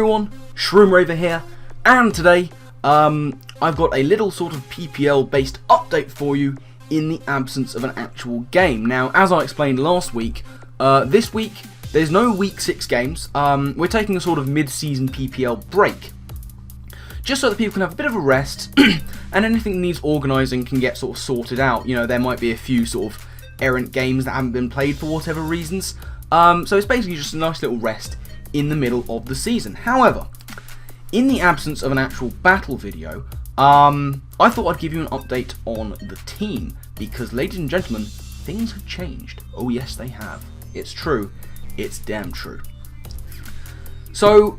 everyone, Shroomraver here, and today I've got a little sort of PPL based update for you in the absence of an actual game. Now, as I explained last week, this week there's no week 6 games. We're taking a sort of mid-season PPL break, just so that people can have a bit of a rest, and anything that needs organising can get sort of sorted out. You know, there might be a few sort of errant games that haven't been played for whatever reasons. So it's basically just a nice little rest in the middle of the season. However, in the absence of an actual battle video, I thought I'd give you an update on the team, because, ladies and gentlemen, things have changed. Oh yes, they have. It's true. It's damn true. So,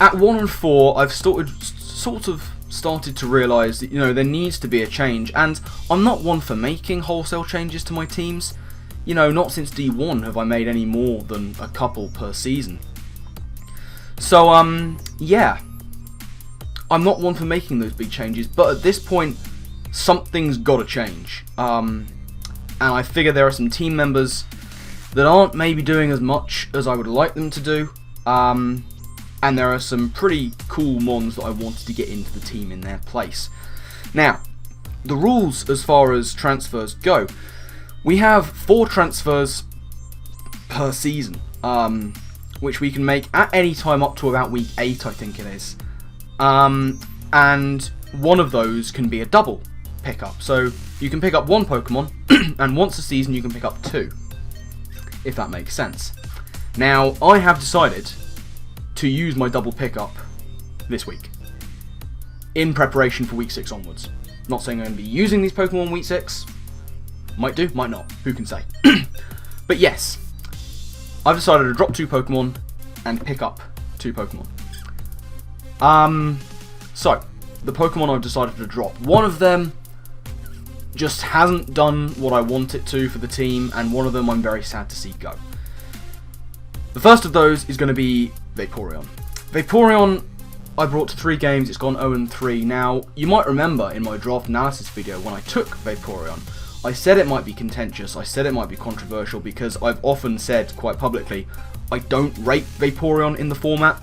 at 1 and 4, I've sort of started to realise that, you know, there needs to be a change, and I'm not one for making wholesale changes to my teams. You know, not since D1 have I made any more than a couple per season. So, yeah. I'm not one for making those big changes, but at this point, something's got to change. And I figure there are some team members that aren't maybe doing as much as I would like them to do. And there are some pretty cool mons that I wanted to get into the team in their place. Now, the rules as far as transfers go. We have 4 transfers per season, which we can make at any time up to about week 8, I think it is. And one of those can be a double pickup. So you can pick up 1 Pokemon, and once a season you can pick up 2, if that makes sense. Now, I have decided to use my double pickup this week, in preparation for week 6 onwards. Not saying I'm going to be using these Pokemon week 6. Might do, might not. Who can say? But yes, I've decided to drop 2 Pokemon and pick up 2 Pokemon. So, the Pokemon I've decided to drop, one of them just hasn't done what I want it to for the team, and one of them I'm very sad to see go. The first of those is going to be Vaporeon. Vaporeon, I brought to 3 games, it's gone 0-3. Now, you might remember in my draft analysis video when I took Vaporeon, I said it might be contentious, I said it might be controversial, because I've often said quite publicly, I don't rate Vaporeon in the format.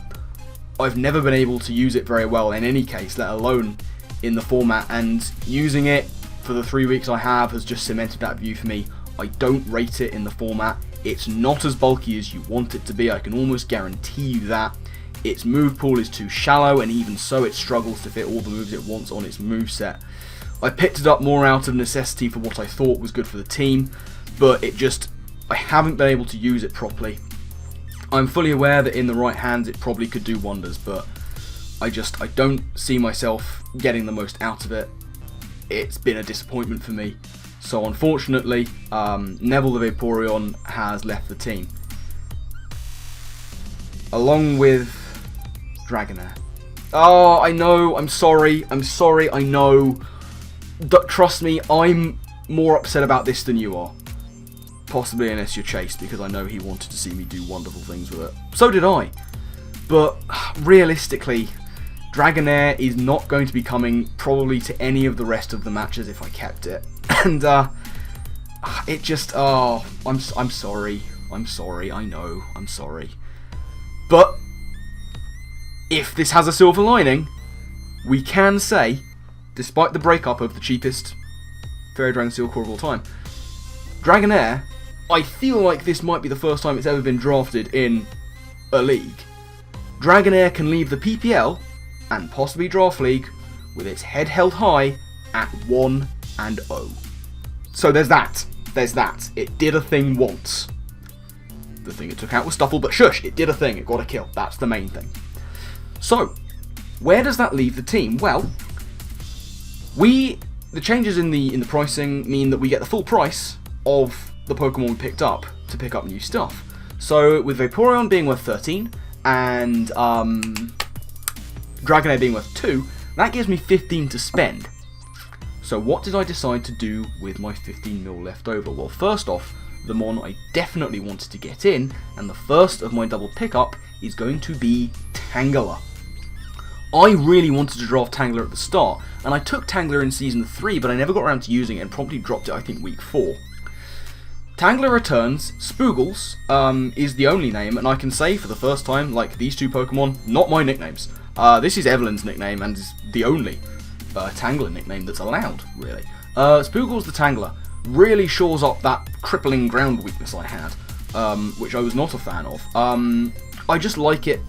I've never been able to use it very well in any case, let alone in the format, and using it for the 3 weeks I have has just cemented that view for me. I don't rate it in the format. It's not as bulky as you want it to be, I can almost guarantee you that. Its move pool is too shallow, and even so it struggles to fit all the moves it wants on its moveset. I picked it up more out of necessity for what I thought was good for the team, but I haven't been able to use it properly. I'm fully aware that in the right hands it probably could do wonders, but I don't see myself getting the most out of it. It's been a disappointment for me. So unfortunately, Neville the Vaporeon has left the team, along with Dragonair. Oh, I know, I'm sorry, I know. Trust me, I'm more upset about this than you are. Possibly unless you're Chase, because I know he wanted to see me do wonderful things with it. So did I. But realistically, Dragonair is not going to be coming probably to any of the rest of the matches if I kept it. And it just, oh, I'm sorry, I know, I'm sorry. But if this has a silver lining, we can say, despite the breakup of the cheapest Fairy Dragon Steel core of all time, Dragonair, I feel like this might be the first time it's ever been drafted in a league. Dragonair can leave the PPL, and possibly Draft League, with its head held high at 1-0. So there's that. It did a thing once. The thing it took out was Stuffle, but shush, it did a thing, it got a kill. That's the main thing. So, where does that leave the team? Well, the changes in the pricing mean that we get the full price of the Pokemon we picked up to pick up new stuff. So with Vaporeon being worth 13 and Dragonair being worth 2, that gives me 15 to spend. So what did I decide to do with my 15 mil left over? Well, first off, the mon I definitely wanted to get in, and the first of my double pickup is going to be Tangela. I really wanted to draft Tangela at the start, and I took Tangela in Season 3, but I never got around to using it and probably dropped it, I think, week 4. Tangler returns. Spoogles is the only name, and I can say for the first time, like, these two Pokemon, not my nicknames. This is Evelyn's nickname, and is the only Tangler nickname that's allowed, really. Spoogles the Tangler really shores up that crippling ground weakness I had, which I was not a fan of. I just like it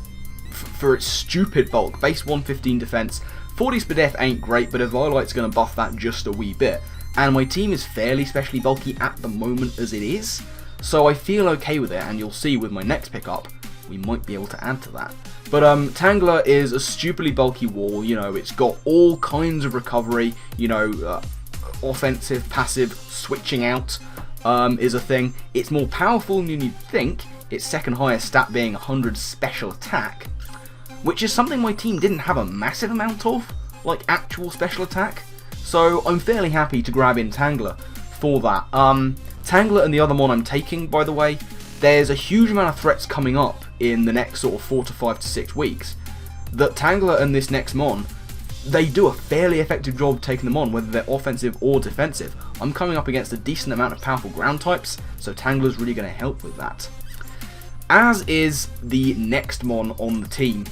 for its stupid bulk. Base 115 defense. 40 Spadef ain't great, but Eviolite's going to buff that just a wee bit. And my team is fairly specially bulky at the moment as it is, so I feel okay with it, and you'll see with my next pickup, we might be able to add to that. But Tangler is a stupidly bulky wall, you know, it's got all kinds of recovery, you know, offensive, passive, switching out is a thing. It's more powerful than you'd think, its second highest stat being 100 special attack, which is something my team didn't have a massive amount of, like actual special attack. So I'm fairly happy to grab in Tangler for that. Tangler and the other mon I'm taking, by the way, there's a huge amount of threats coming up in the next sort of 4 to 5 to 6 weeks. That Tangler and this next mon, they do a fairly effective job taking them on, whether they're offensive or defensive. I'm coming up against a decent amount of powerful ground types, so Tangler's really going to help with that. As is the next mon on the team,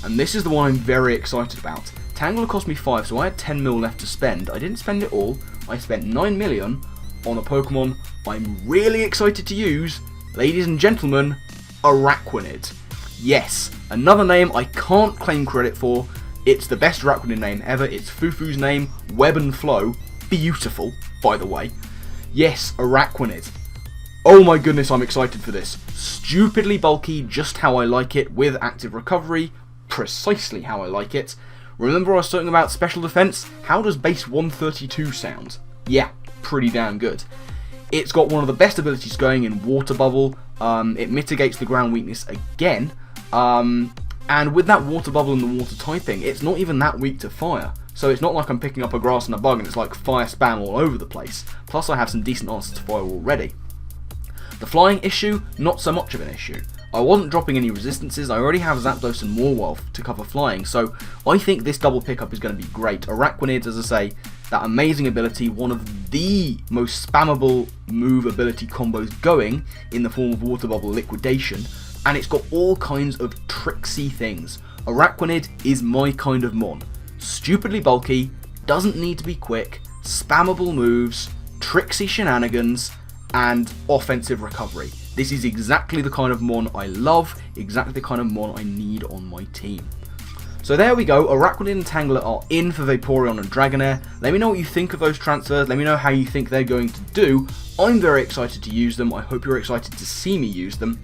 and this is the one I'm very excited about. Tangler cost me 5, so I had 10 mil left to spend. I didn't spend it all. I spent 9 million on a Pokemon I'm really excited to use. Ladies and gentlemen, Araquanid. Yes, another name I can't claim credit for. It's the best Araquanid name ever. It's Fufu's name, Web and Flow. Beautiful, by the way. Yes, Araquanid. Oh my goodness, I'm excited for this. Stupidly bulky, just how I like it, with active recovery. Precisely how I like it. Remember I was talking about special defense? How does base 132 sound? Yeah, pretty damn good. It's got one of the best abilities going in Water Bubble. It mitigates the ground weakness again. And with that Water Bubble and the water typing, it's not even that weak to fire. So it's not like I'm picking up a grass and a bug and it's like fire spam all over the place. Plus I have some decent answers to fire already. The flying issue, not so much of an issue. I wasn't dropping any resistances, I already have Zapdos and Morwolf to cover flying, so I think this double pickup is going to be great. Araquanid, as I say, that amazing ability, one of the most spammable move ability combos going in the form of Water Bubble Liquidation, and it's got all kinds of tricksy things. Araquanid is my kind of mon. Stupidly bulky, doesn't need to be quick, spammable moves, tricksy shenanigans, and offensive recovery. This is exactly the kind of mon I love, exactly the kind of mon I need on my team. So there we go, Araquanid and Tangler are in for Vaporeon and Dragonair. Let me know what you think of those transfers, let me know how you think they're going to do. I'm very excited to use them, I hope you're excited to see me use them.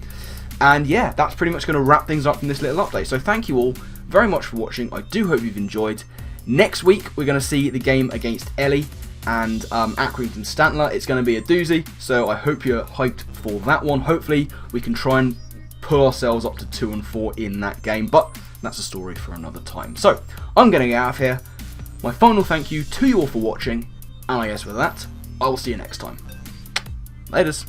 And yeah, that's pretty much going to wrap things up from this little update. So thank you all very much for watching, I do hope you've enjoyed. Next week we're going to see the game against Ellie and Accrington Stantler. It's going to be a doozy, so I hope you're hyped for that one. Hopefully we can try and pull ourselves up to 2 and 4 in that game, but that's a story for another time. So I'm getting out of here. My final thank you to you all for watching, and I guess with that, I will see you next time. Laters.